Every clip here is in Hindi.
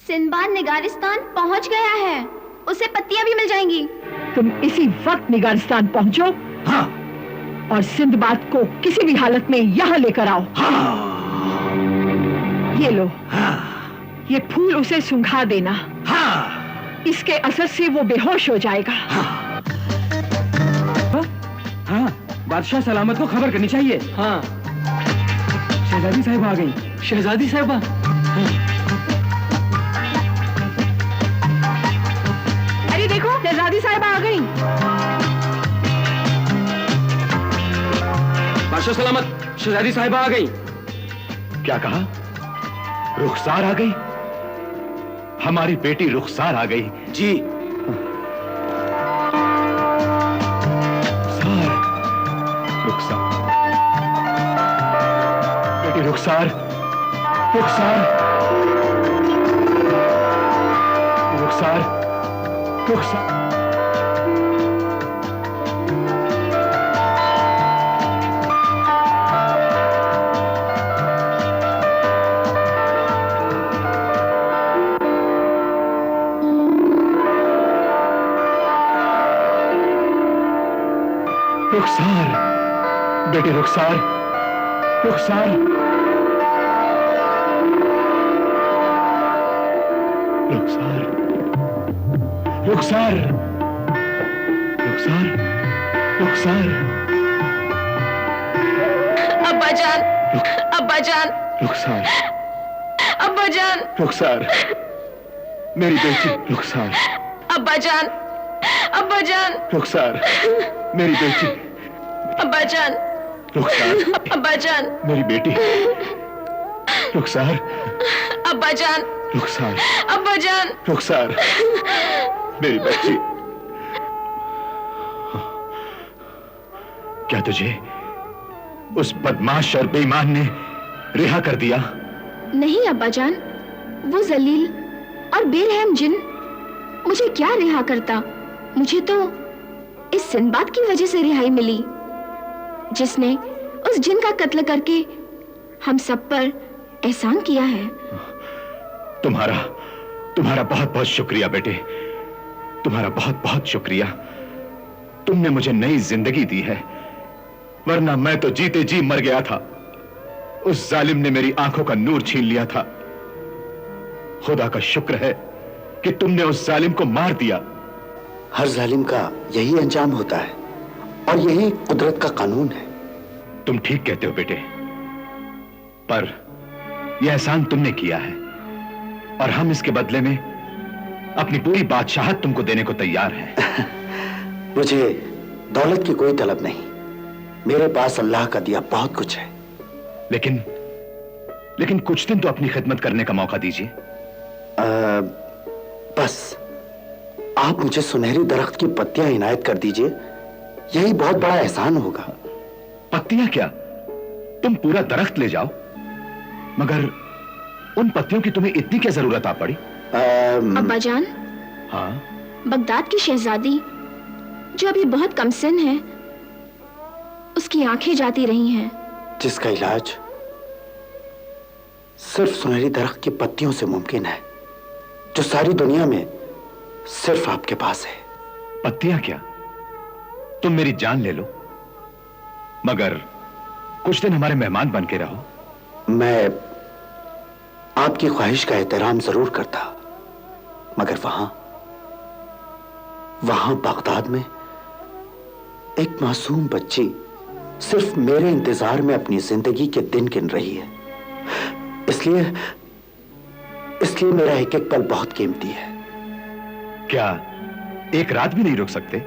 सिंदबाद निगारिस्तान पहुंच गया है, उसे पत्तियां भी मिल जाएंगी। तुम इसी वक्त निगारिस्तान पहुंचो। हाँ। और सिंदबाद को किसी भी हालत में यहाँ लेकर आओ। हाँ। ये लो। हाँ। ये फूल उसे सुंघा देना। हाँ। इसके असर से वो बेहोश हो जाएगा। हाँ। हाँ, बादशाह सलामत को खबर करनी चाहिए। हाँ। शहजादी साहिबा आ गई। शहजादी साहिबा। हाँ। अरे देखो, शहजादी साहिबा आ गई। बादशाह सलामत, शहजादी साहिबा आ गई। क्या कहा? रुखसार आ गई? हमारी बेटी रुखसार आ गई? जी। रुखसार, बेटी रुखसार, रुखसार, रुखसार, रुखसार। रुखसार, बेटी रुखसार, रुखसार, रुखसार, रुखसार, रुखसार, रुखसार। अब्बाजान, अब्बाजान, रुखसार, अब्बाजान, रुखसार, मेरी बेटी रुखसार, अब्बाजान, अब्बाजान, रुखसार, मेरी बेटी अब्बाजान, रुखसार, अब्बाजान, मेरी बेटी रुखसार, अब्बाजान, रुखसार, अब्बाजान, रुखसार, मेरी बच्ची। क्या तुझे उस बदमाश और बेईमान ने रिहा कर दिया? नहीं अब्बाजान, वो जलील और बेरहम जिन मुझे क्या रिहा करता। मुझे तो इस सिंदबाद की वजह से रिहाई मिली, जिसने उस जिन का कत्ल करके हम सब पर एहसान किया है। तुम्हारा तुम्हारा बहुत बहुत शुक्रिया बेटे, तुम्हारा बहुत बहुत शुक्रिया। तुमने मुझे नई जिंदगी दी है, वरना मैं तो जीते जी मर गया था। उस जालिम ने मेरी आंखों का नूर छीन लिया था। खुदा का शुक्र है कि तुमने उस जालिम को मार दिया। हर जालिम का यही अंजाम होता है और यही कुदरत का कानून है। तुम ठीक कहते हो बेटे, पर यह एहसान तुमने किया है और हम इसके बदले में अपनी पूरी बादशाहत तुमको देने को तैयार हैं। मुझे दौलत की कोई तलब नहीं, मेरे पास अल्लाह का दिया बहुत कुछ है। लेकिन कुछ दिन तो अपनी खिदमत करने का मौका दीजिए। बस आप मुझे सुनहरी दरख्त की पत्तियां इनायत कर दीजिए, यही बहुत बड़ा एहसान होगा। पत्तियां क्या, तुम पूरा दरख्त ले जाओ, मगर उन पत्तियों की तुम्हें इतनी क्या जरूरत आ पड़ी? अब्बाजान, हाँ? बगदाद की शहजादी जो अभी बहुत कमसिन है, उसकी आंखें जाती रही हैं, जिसका इलाज सिर्फ सुनहरी दरख्त की पत्तियों से मुमकिन है, जो सारी दुनिया में सिर्फ आपके पास है। पत्तियां क्या, तुम मेरी जान ले लो, मगर कुछ दिन हमारे मेहमान बन के रहो। मैं आपकी ख्वाहिश का एहतराम जरूर करता, मगर वहां बगदाद में एक मासूम बच्ची सिर्फ मेरे इंतजार में अपनी जिंदगी के दिन गिन रही है। इसलिए मेरा एक एक पल बहुत कीमती है। क्या एक रात भी नहीं रुक सकते?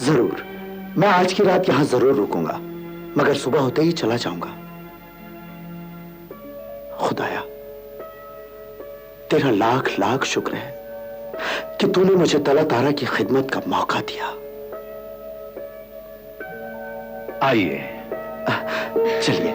जरूर, मैं आज की रात यहां जरूर रुकूंगा, मगर सुबह होते ही चला जाऊंगा। खुदाया, तेरा लाख लाख शुक्र है कि तूने मुझे तला तारा की खिदमत का मौका दिया। आइए, चलिए।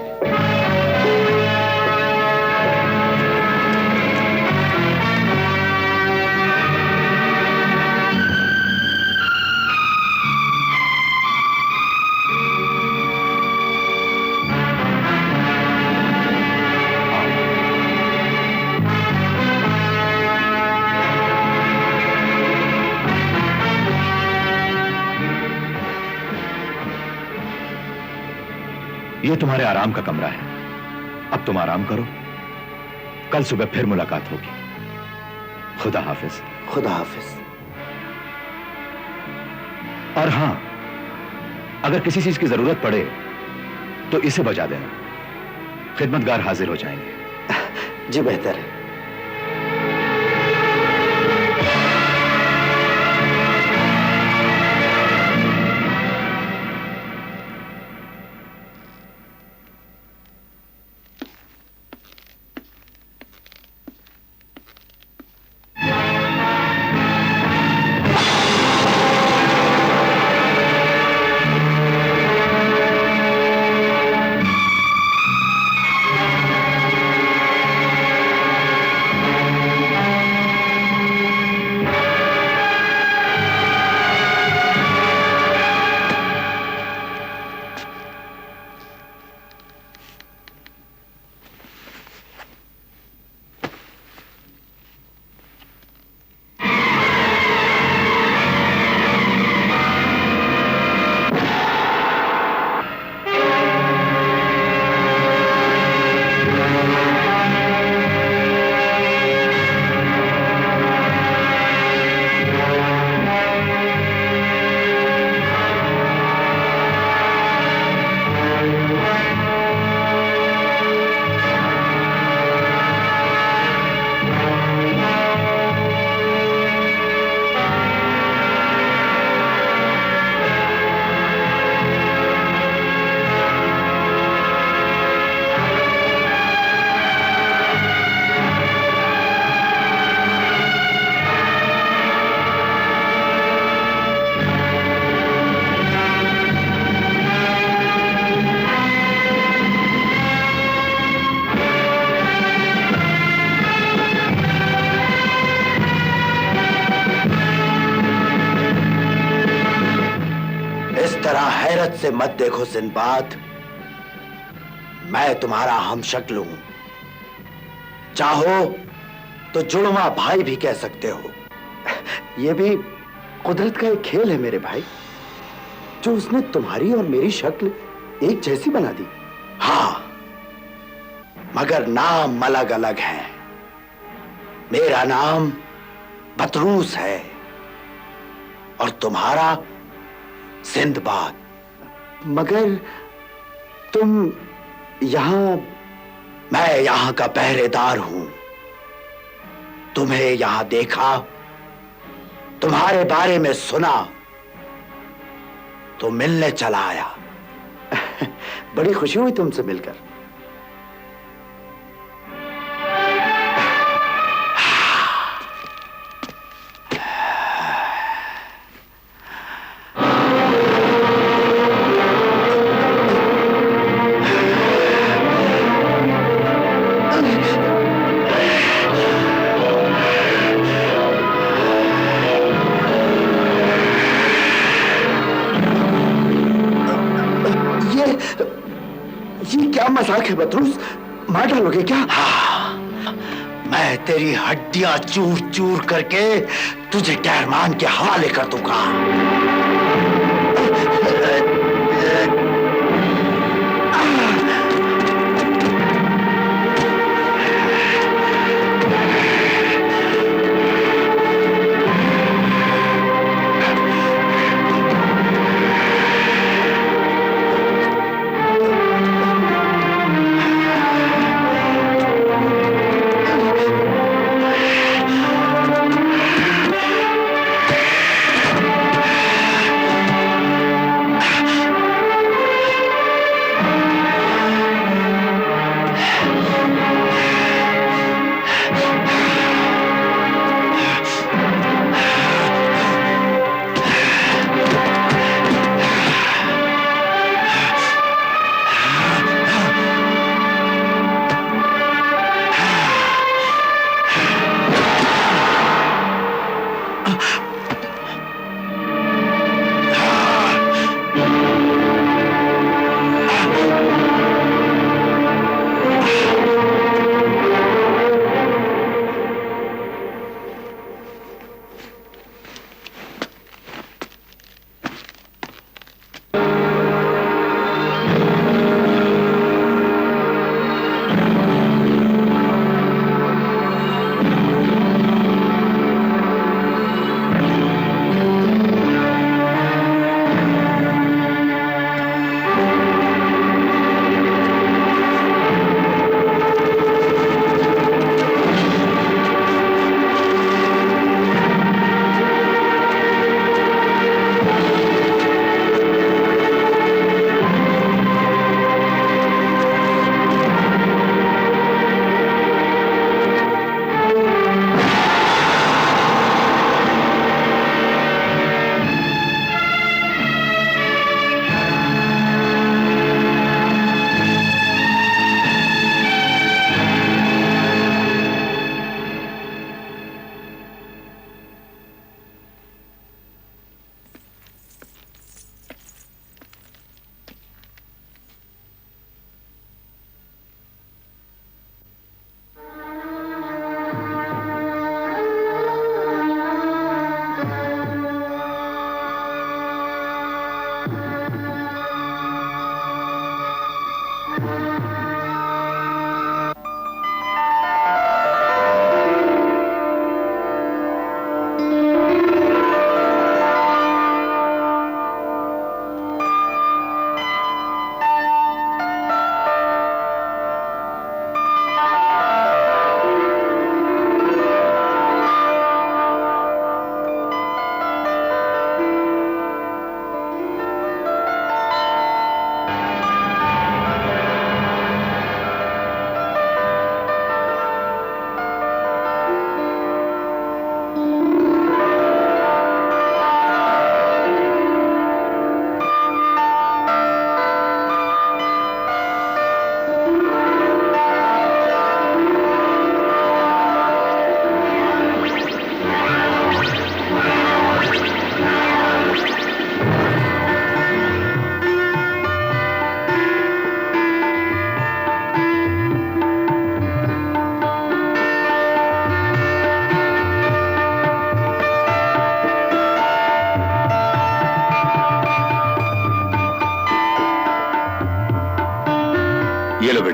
ये तुम्हारे आराम का कमरा है। अब तुम आराम करो, कल सुबह फिर मुलाकात होगी। खुदा हाफिज। खुदा हाफिज। और हां, अगर किसी चीज की जरूरत पड़े तो इसे बजा देना, खिदमतगार हाजिर हो जाएंगे। जी बेहतर है। हैरत से मत देखो सिंबाद, मैं तुम्हारा हमशक्ल हूं। चाहो तो जुड़वा भाई भी कह सकते हो। यह भी कुदरत का एक खेल है मेरे भाई, जो उसने तुम्हारी और मेरी शक्ल एक जैसी बना दी। हां, मगर नाम अलग अलग है। मेरा नाम बतरूस है और तुम्हारा सिंदबाद। मगर तुम यहां, मैं यहां का पहरेदार हूं। तुम्हें यहां देखा, तुम्हारे बारे में सुना तो मिलने चला आया। बड़ी खुशी हुई तुमसे मिलकर। ये क्या मजाक है बतरूस? मार डालोगे क्या? हाँ, मैं तेरी हड्डियां चूर चूर करके तुझे कैरमान के हवाले कर दूंगा।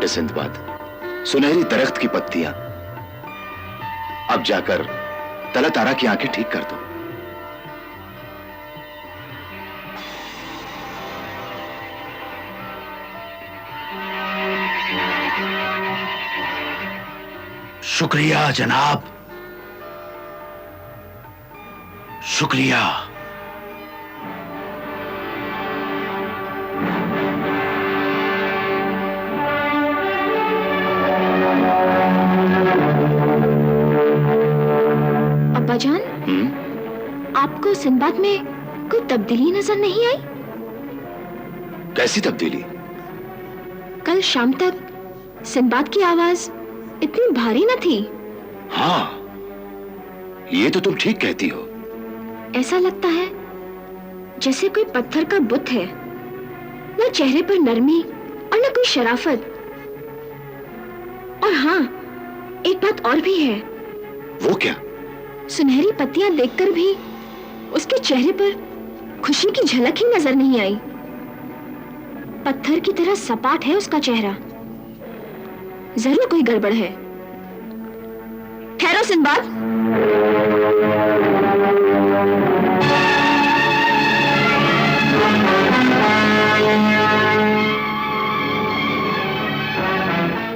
बेटे सिंदबाद, सुनहरी दरख्त की पत्तियां, अब जाकर तला तारा की आंखें ठीक कर दो। शुक्रिया जनाब, शुक्रिया। अब्बाजान, आपको सिंदबाद में कोई तब्दीली नजर नहीं आई? कैसी तब्दीली? कल शाम तक सिंदबाद की आवाज इतनी भारी न थी। हाँ, ये तो तुम ठीक कहती हो। ऐसा लगता है जैसे कोई पत्थर का बुत है, न चेहरे पर नरमी और न कोई शराफत। और हाँ, एक बात और भी है। वो क्या? सुनहरी पत्तियां देखकर भी उसके चेहरे पर खुशी की झलक ही नजर नहीं आई। पत्थर की तरह सपाट है उसका चेहरा। जरूर कोई गड़बड़ है। ठहरो सिंदबाद।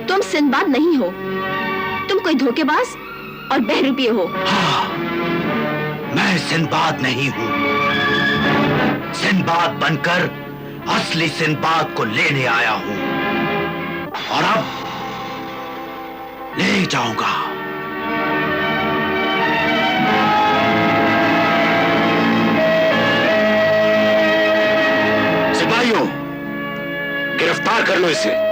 तुम सिंदबाद नहीं हो, तुम कोई धोखेबाज और बहरूपिये हो। हाँ, मैं सिंदबाद नहीं हूं। सिंदबाद बनकर असली सिंदबाद को लेने आया हूं, और अब ले जाऊंगा। सिपाहियों, गिरफ्तार कर लो इसे।